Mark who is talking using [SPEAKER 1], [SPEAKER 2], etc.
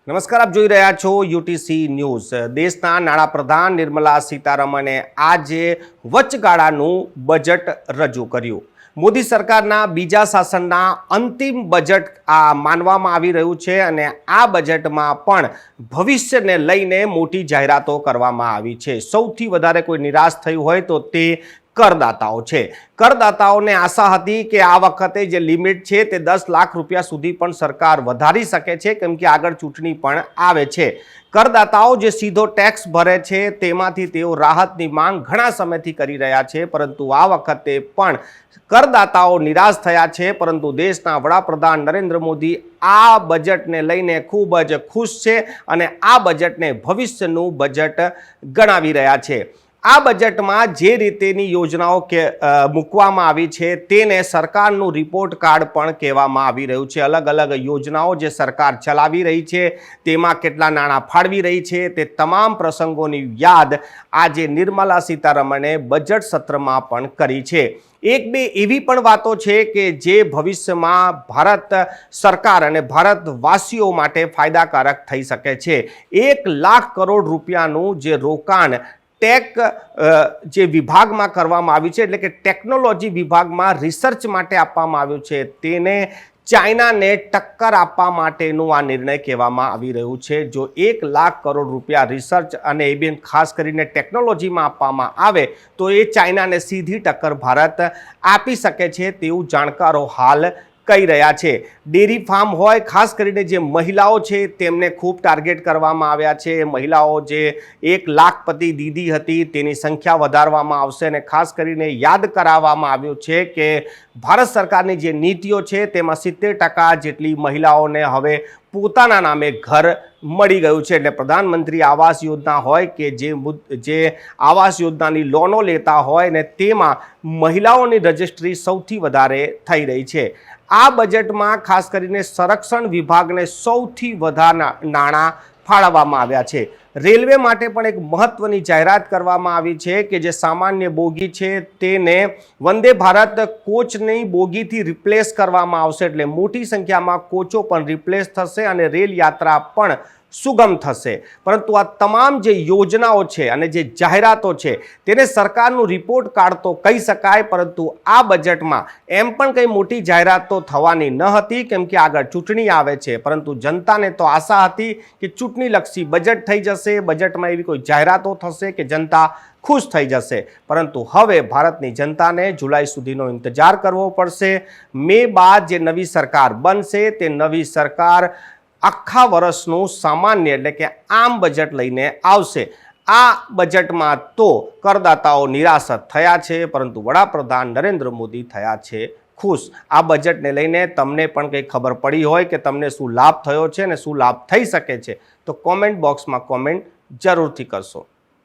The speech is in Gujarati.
[SPEAKER 1] નમસ્કાર, આપ જોઈ રહ્યા છો યુટીસી ન્યૂઝ। દેશના નાણાપ્રધાન નિર્મલા સીતારમણે આજે વચગાળાનું બજેટ રજૂ કર્યું। મોદી સરકારના બીજા શાસનના અંતિમ બજેટ આ માનવામાં આવી રહ્યું છે અને આ બજેટમાં પણ ભવિષ્યને લઈને મોટી જાહેરાતો કરવામાં આવી છે। સૌથી વધારે કોઈ નિરાશ થયું હોય તો તે કરદાતાઓ છે। કરદાતાઓને આશા હતી કે આ વખતે જે લિમિટ છે તે 10 લાખ રૂપિયા સુધી પણ સરકાર વધારી શકે છે, કેમ કે આગળ ચૂંટણી પણ આવે છે। કરદાતાઓ જે સીધો ટેક્સ ભરે છે તેમાંથી તેઓ રાહતની માંગ ઘણા સમયથી કરી રહ્યા છે, પરંતુ આ વખતે પણ કરદાતાઓ નિરાશ થયા છે। પરંતુ દેશના વડાપ્રધાન નરેન્દ્ર મોદી આ બજેટને લઈને ખૂબ જ ખુશ છે અને આ બજેટને ભવિષ્યનું બજેટ ગણાવી રહ્યા છે। આ બજેટમાં જે રીતેની યોજનાઓ મૂકવામાં આવી છે તેને સરકારનું રિપોર્ટ કાર્ડ પણ કહેવામાં આવી રહ્યું છે। અલગ અલગ યોજનાઓ જે સરકાર ચલાવી રહી છે તેમાં કેટલા નાણાં ફાળવી રહી છે તે તમામ પ્રસંગોની યાદ આજે નિર્મલા સીતારમણે બજેટ સત્રમાં પણ કરી છે। એક બે એવી પણ વાતો છે કે જે ભવિષ્યમાં ભારત સરકાર અને ભારતવાસીઓ માટે ફાયદાકારક થઈ શકે છે। 1 લાખ કરોડ રૂપિયાનું જે રોકાણ ટેક જે વિભાગમાં કરવામાં આવ્યું છે, એટલે કે ટેકનોલોજી વિભાગમાં રિસર્ચ માટે આપવામાં આવ્યું છે, તેને ચાઇનાને ટક્કર આપવા માટેનું આ નિર્ણય કહેવામાં આવી રહ્યું છે। જો 1 લાખ કરોડ રૂપિયા રિસર્ચ અને એ બી ખાસ કરીને ટેકનોલોજીમાં આપવામાં આવે તો એ ચાઇનાને સીધી ટક્કર ભારત આપી શકે છે તેવું જાણકારો હાલ કહી રહ્યા છે। ડેરી ફાર્મ હોય, ખાસ કરીને જે મહિલાઓ છે તેમને ખૂબ ટાર્ગેટ કરવામાં આવ્યા છે। મહિલાઓ જે 1 લાખપતિ દીદી હતી તેની સંખ્યા વધારવામાં આવશે અને ખાસ કરીને યાદ કરાવવામાં આવ્યું છે કે ભારત સરકારની જે નીતિઓ છે તેમાં 70% જેટલી મહિલાઓને હવે પોતાના નામે ઘર મળી ગયું છે। એટલે પ્રધાનમંત્રી આવાસ યોજના હોય કે જે આવાસ યોજનાની લોનો લેતા હોય ને તેમાં મહિલાઓની રજિસ્ટ્રી સૌથી વધારે થઈ રહી છે। આ બજેટમાં ખાસ કરીને સંરક્ષણ વિભાગને સૌથી વધારે નાણાં ફાળવવામાં આવ્યા છે। રેલવે માટે પણ એક મહત્વની જાહેરાત કરવામાં આવી છે કે જે સામાન્ય બોગી છે તેને વંદે ભારત કોચની બોગીથી રિપ્લેસ કરવામાં આવશે, એટલે મોટી સંખ્યામાં કોચો પણ રિપ્લેસ થશે અને રેલ યાત્રા પણ સુગમ થશે। પરંતુ આ તમામ જે યોજનાઓ છે અને જે જાહેરાતો છે તેને સરકારનું રિપોર્ટ કાર્ડ તો કહી શકાય, પરંતુ આ બજેટમાં એમ પણ કંઈ મોટી જાહેરાતો થવાની ન હતી, કેમ કે આગળ ચૂંટણી આવે છે। પરંતુ જનતાને તો આશા હતી કે ચૂંટણીલક્ષી બજેટ થઈ જશે, બજેટમાં એવી કોઈ જાહેરાતો થશે કે જનતા ખુશ થઈ જશે। પરંતુ હવે ભારતની જનતાને જુલાઈ સુધીનો ઇંતજાર કરવો પડશે। મે બાદ જે નવી સરકાર બનશે તે નવી સરકાર આખા વર્ષનું સામાન્ય એટલે કે આમ બજેટ લઈને આવશે। આ બજેટમાં તો કરદાતાઓ નિરાશ થયા છે, પરંતુ વડાપ્રધાન નરેન્દ્ર મોદી થયા છે ખુશ। આ બજેટને લઈને તમને પણ કંઈ ખબર પડી હોય કે તમને શું લાભ થયો છે અને શું લાભ થઈ શકે છે તો કોમેન્ટ બોક્સમાં કોમેન્ટ જરૂરથી કરશો।